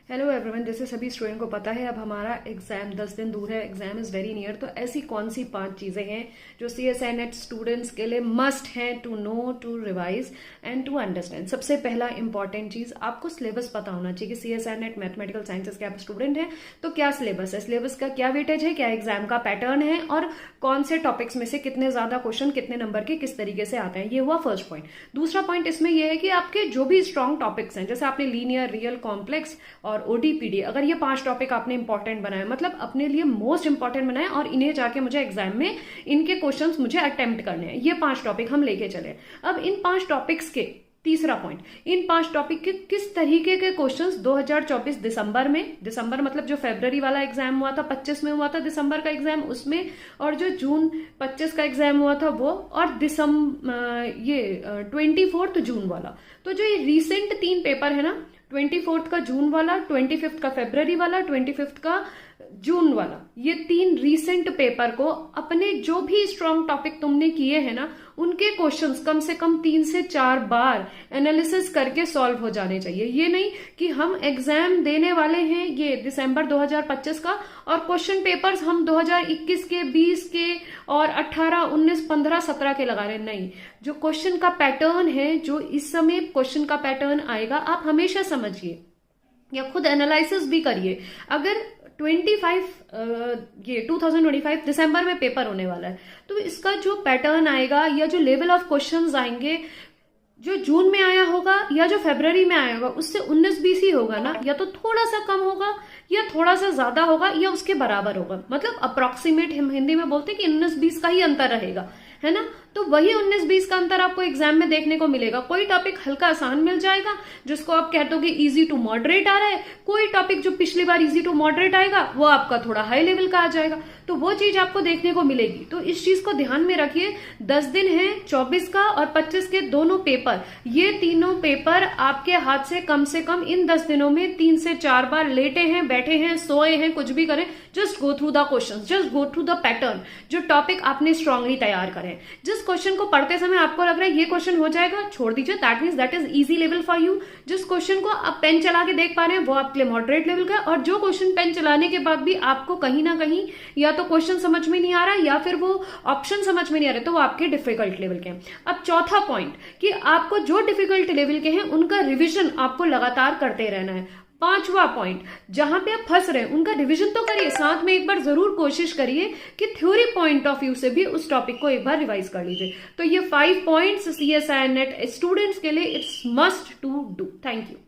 Hello everyone, जैसे सभी student को पता है अब हमारा एग्जाम 10 दिन दूर है। Exam is very near. तो ऐसी कौन सी 5 चीजें हैं जो CSI नेट स्टूडेंट्स के लिए मस्ट हैं to know, to revise and to understand. सबसे पहला इंपॉर्टेंट चीज, आपको सिलेबस पता होना चाहिए कि CSI नेट मैथमेटिकल साइंसेज के आप स्टूडेंट हैं तो क्या सिलेबस है, सिलेबस का क्या वेटेज है, क्या एग्जाम का पैटर्न है और कौन से टॉपिक्स में से कितने ज्यादा क्वेश्चन कितने नंबर के किस तरीके से आते हैं। ये हुआ फर्स्ट पॉइंट। दूसरा पॉइंट इसमें यह है कि आपके जो भी स्ट्रॉन्ग टॉपिक्स हैं, जैसे आपने लीनियर, रियल, कॉम्प्लेक्स और ODPD, अगर ये 5 टॉपिक आपने इंपॉर्टेंट बनाए, मतलब अपने लिए मोस्ट इंपॉर्टेंट बनाए और इन्हें जाके मुझे एग्जाम में इनके क्वेश्चंस मुझे अटेम्प्ट करने हैं, ये 5 टॉपिक हम लेके चले। अब इन 5 टॉपिक्स के तीसरा पॉइंट, इन 5 टॉपिक के किस तरीके के क्वेश्चंस 2024 दिसंबर में, दिसंबर मतलब जो फरवरी वाला एग्जाम हुआ था 25 में हुआ था दिसंबर का एग्जाम उसमें, और जो जून 25 का एग्जाम हुआ था वो, और दिसंबर ये 24 जून वाला। तो जो ये रिसेंट 3 पेपर है ना, 24 का जून वाला, 25 का फरवरी वाला, 25 का जून वाला, ये 3 रीसेंट पेपर को अपने जो भी स्ट्रॉन्ग टॉपिक तुमने किए हैं ना, उनके क्वेश्चंस कम से कम 3 से 4 बार एनालिसिस करके सॉल्व हो जाने चाहिए। ये नहीं कि हम एग्जाम देने वाले हैं ये दिसंबर 2025 का और क्वेश्चन पेपर्स हम 2021 के, 20 के और 18, 19, 15, 17 के लगा रहे हैं। नहीं, जो क्वेश्चन का पैटर्न है, जो इस समय क्वेश्चन का पैटर्न आएगा, आप हमेशा समझिए या खुद एनालिसिस भी करिए। अगर 2025 दिसंबर में पेपर होने वाला है तो इसका जो पैटर्न आएगा या जो लेवल ऑफ क्वेश्चंस आएंगे, जो जून में आया होगा या जो फरवरी में आया होगा, उससे 19-20 ही होगा ना, या तो थोड़ा सा कम होगा या थोड़ा सा ज्यादा होगा या उसके बराबर होगा। मतलब अप्रोक्सीमेट हम हिंदी में बोलते हैं कि 19-20 का ही अंतर रहेगा, है ना। तो वही 19-20 का अंतर आपको एग्जाम में देखने को मिलेगा। कोई टॉपिक हल्का आसान मिल जाएगा जिसको आप कहते हो कि इजी टू मॉडरेट आ रहा है, कोई टॉपिक जो पिछली बार इजी टू मॉडरेट आएगा वो आपका थोड़ा हाई लेवल का आ जाएगा। तो वो चीज आपको देखने को मिलेगी। तो इस चीज को ध्यान में रखिए। 10 दिन है, 24 का और 25 के दोनों पेपर, ये तीनों पेपर आपके हाथ से कम इन 10 दिनों में 3 से 4 बार लेटे हैं, बैठे हैं, सोए हैं, कुछ भी करें, just go through the question, just go through the pattern, जो टॉपिक आपने स्ट्रांगली तैयार करें। जिस क्वेश्चन को पढ़ते समय आपको लग रहा है ये क्वेश्चन हो जाएगा, छोड़ दीजिए, that means that is easy level for you. जिस क्वेश्चन को आप पेन चला के देख पा रहे हैं वो आपके लिए मॉडरेट लेवल का है, और जो क्वेश्चन पेन चलाने के बाद भी आपको कहीं ना कहीं या तो क्वेश्चन समझ में नहीं आ रहा या फिर वो ऑप्शन समझ में नहीं आ रहे, तो वो आपके डिफिकल्ट लेवल के हैं। अब चौथा पॉइंट कि आपको जो डिफिकल्ट लेवल के हैं उनका रिविजन आपको लगातार करते रहना है। 5वां पॉइंट, जहां पे आप फंस रहे हैं उनका रिवीजन तो करिए, साथ में एक बार जरूर कोशिश करिए कि थ्योरी पॉइंट ऑफ व्यू से भी उस टॉपिक को एक बार रिवाइज कर लीजिए। तो ये 5 पॉइंट्स CSI नेट स्टूडेंट्स के लिए it's must to do. Thank you.